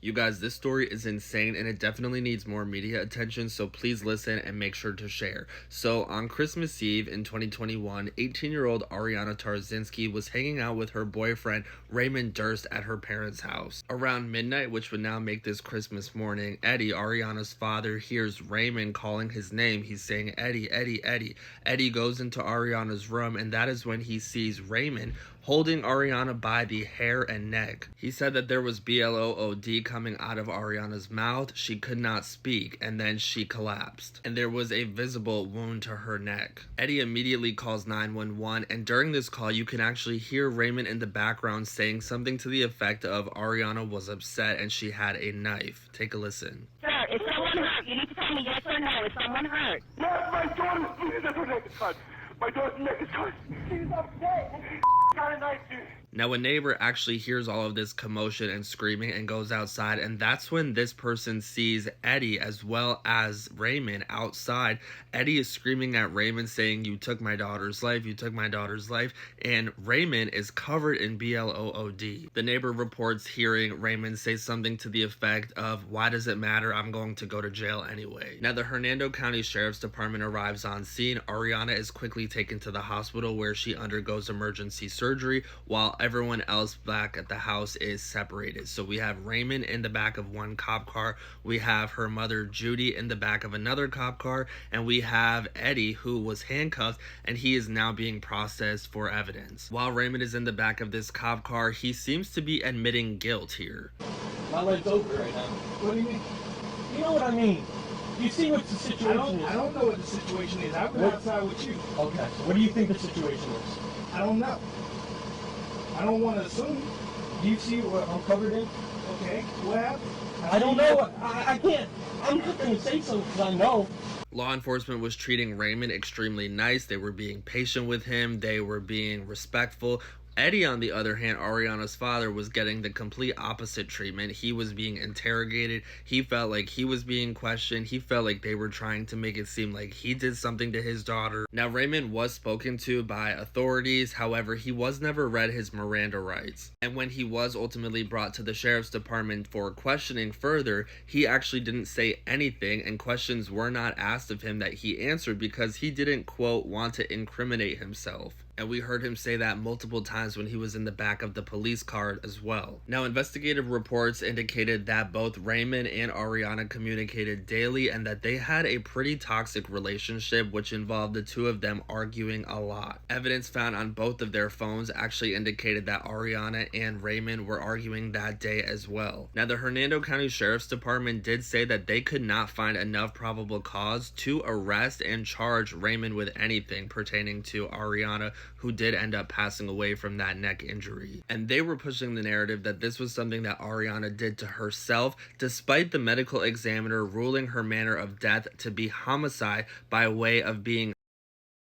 You guys, this story is insane and it definitely needs more media attention, so please listen and make sure to share. So, on Christmas Eve in 2021, 18-year-old Ariana Ptarcinski was hanging out with her boyfriend Raymond Durst at her parents' house. Around midnight, which would now make this Christmas morning, Eddie, Ariana's father, hears Raymond calling his name. He's saying, "Eddie, Eddie, Eddie." Eddie goes into Ariana's room, and that is when he sees Raymond holding Ariana by the hair and neck. He said that there was blood coming out of Ariana's mouth. She could not speak, and then she collapsed, and there was a visible wound to her neck. Eddie immediately calls 911, and during this call, you can actually hear Raymond in the background saying something to the effect of Ariana was upset and she had a knife. Take a listen. Sir, is someone hurt? You need to tell me yes or no. Is someone hurt? Yes, my daughter's bleeding. Her neck is cut. My daughter's neck is cut. She's upset. Got a knife, dude. Now, a neighbor actually hears all of this commotion and screaming and goes outside, and that's when this person sees Eddie as well as Raymond outside. Eddie is screaming at Raymond saying, "You took my daughter's life, you took my daughter's life," and Raymond is covered in blood. The neighbor reports hearing Raymond say something to the effect of, "Why does it matter? I'm going to go to jail anyway." Now, the Hernando County Sheriff's Department arrives on scene. Ariana is quickly taken to the hospital where she undergoes emergency surgery, while everyone else back at the house is separated. So we have Raymond in the back of one cop car, we have her mother Judy in the back of another cop car, and we have Eddie, who was handcuffed, and he is now being processed for evidence. While Raymond is in the back of this cop car, he seems to be admitting guilt here. My leg's open right now. What do you mean? You know what I mean. You see what the situation is. I don't know what the situation is. I've been outside with you. Okay, so what do you think the situation is? I don't know. I don't want to assume. Do you see what I'm covered in? Okay, what happened? I don't know. I can't. I'm just going to say something because I know. Law enforcement was treating Raymond extremely nice. They were being patient with him. They were being respectful. Eddie, on the other hand, Ariana's father, was getting the complete opposite treatment. He was being interrogated. He felt like he was being questioned. He felt like they were trying to make it seem like he did something to his daughter. Now, Raymond was spoken to by authorities. However, he was never read his Miranda rights. And when he was ultimately brought to the sheriff's department for questioning further, he actually didn't say anything, and questions were not asked of him that he answered because he didn't, quote, want to incriminate himself. And we heard him say that multiple times when he was in the back of the police car as well. Now, investigative reports indicated that both Raymond and Ariana communicated daily and that they had a pretty toxic relationship, which involved the two of them arguing a lot. Evidence found on both of their phones actually indicated that Ariana and Raymond were arguing that day as well. Now, the Hernando County Sheriff's Department did say that they could not find enough probable cause to arrest and charge Raymond with anything pertaining to Ariana, who did end up passing away from that neck injury. And they were pushing the narrative that this was something that Ariana did to herself, despite the medical examiner ruling her manner of death to be homicide by way of being,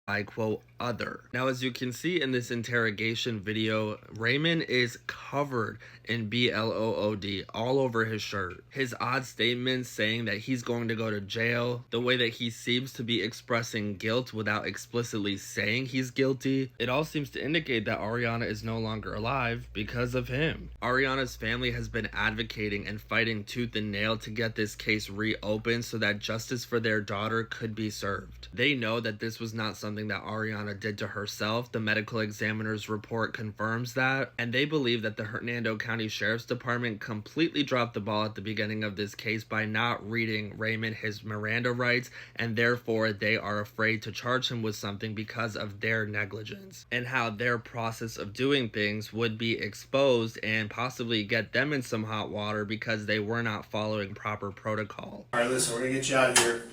I quote, other. Now, as you can see in this interrogation video, Raymond is covered in blood all over his shirt. His odd statements saying that he's going to go to jail, the way that he seems to be expressing guilt without explicitly saying he's guilty, it all seems to indicate that Ariana is no longer alive because of him. Ariana's family has been advocating and fighting tooth and nail to get this case reopened so that justice for their daughter could be served. They know that this was not something that Ariana did to herself. The medical examiner's report confirms that, and they believe that the Hernando County Sheriff's Department completely dropped the ball at the beginning of this case by not reading Raymond his Miranda rights, and therefore they are afraid to charge him with something because of their negligence, and how their process of doing things would be exposed and possibly get them in some hot water because they were not following proper protocol. All right, listen, we're gonna get you out of here.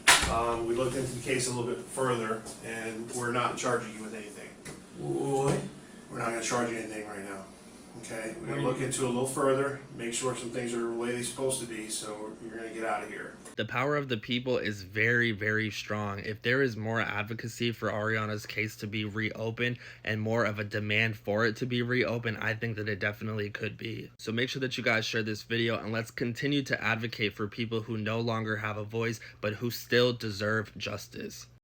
We looked into the case a little bit further, and we're not charging you with anything. What? We're not gonna charge you anything right now. Okay? We're gonna look into it a little further, make sure some things are the way they're supposed to be, so you're gonna get out of here. The power of the people is very, very strong. If there is more advocacy for Ariana's case to be reopened and more of a demand for it to be reopened, I think that it definitely could be. So make sure that you guys share this video, and let's continue to advocate for people who no longer have a voice but who still deserve justice.